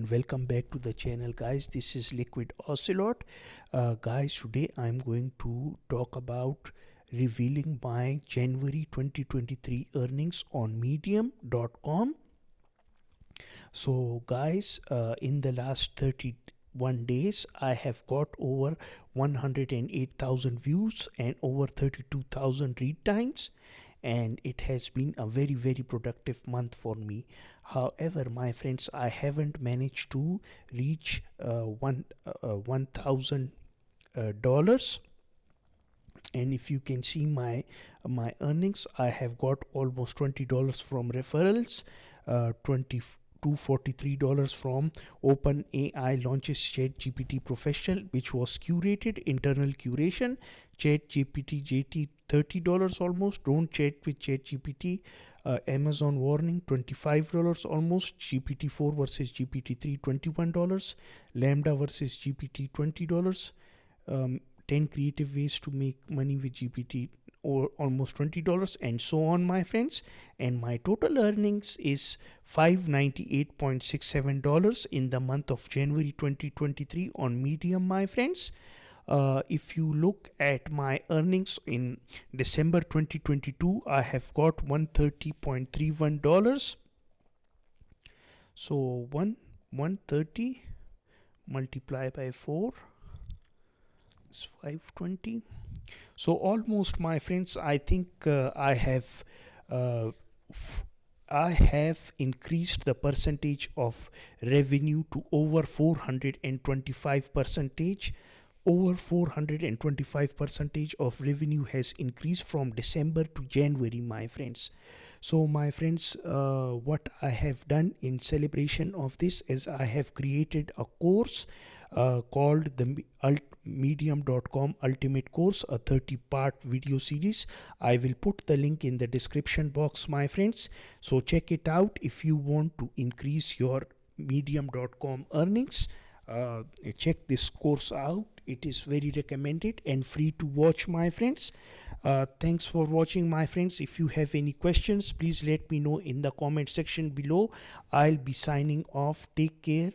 and welcome back to the channel, guys. This is LiquidOcelot. Guys, today I'm going to talk about revealing my January 2023 earnings on medium.com. So guys, in the last 31 days I have got over 108,000 views and over 32,000 read times, and it has been a very productive month for me. However, my friends, I haven't managed to reach $1,000, and if you can see my earnings, I have got almost $20 from referrals, $243 from OpenAI launches ChatGPT Professional, which was curated, internal curation. ChatGPT JT $30 almost. Don't chat with ChatGPT. Amazon warning $25 almost. GPT-4 versus GPT-3 $21. Lambda versus GPT $20. 10 creative ways to make money with GPT, or almost $20, and so on, my friends. And my total earnings is $598.67 in the month of January 2023 on Medium, my friends. If you look at my earnings in December 2022, I have got $130.31. So 130 multiplied by 4 is 520. So almost, my friends, I think I have increased the percentage of revenue to over 425 percentage. Over 425 percentage of revenue has increased from December to January, my friends. So my friends, what I have done in celebration of this is I have created a course called the medium.com ultimate course, a 30-part video series. I will put the link in the description box, my friends, so check it out if you want to increase your medium.com earnings. Check this course out. It is very recommended and free to watch, my friends. Thanks for watching, my friends. If you have any questions, please let me know in the comment section below. I'll be signing off. Take care.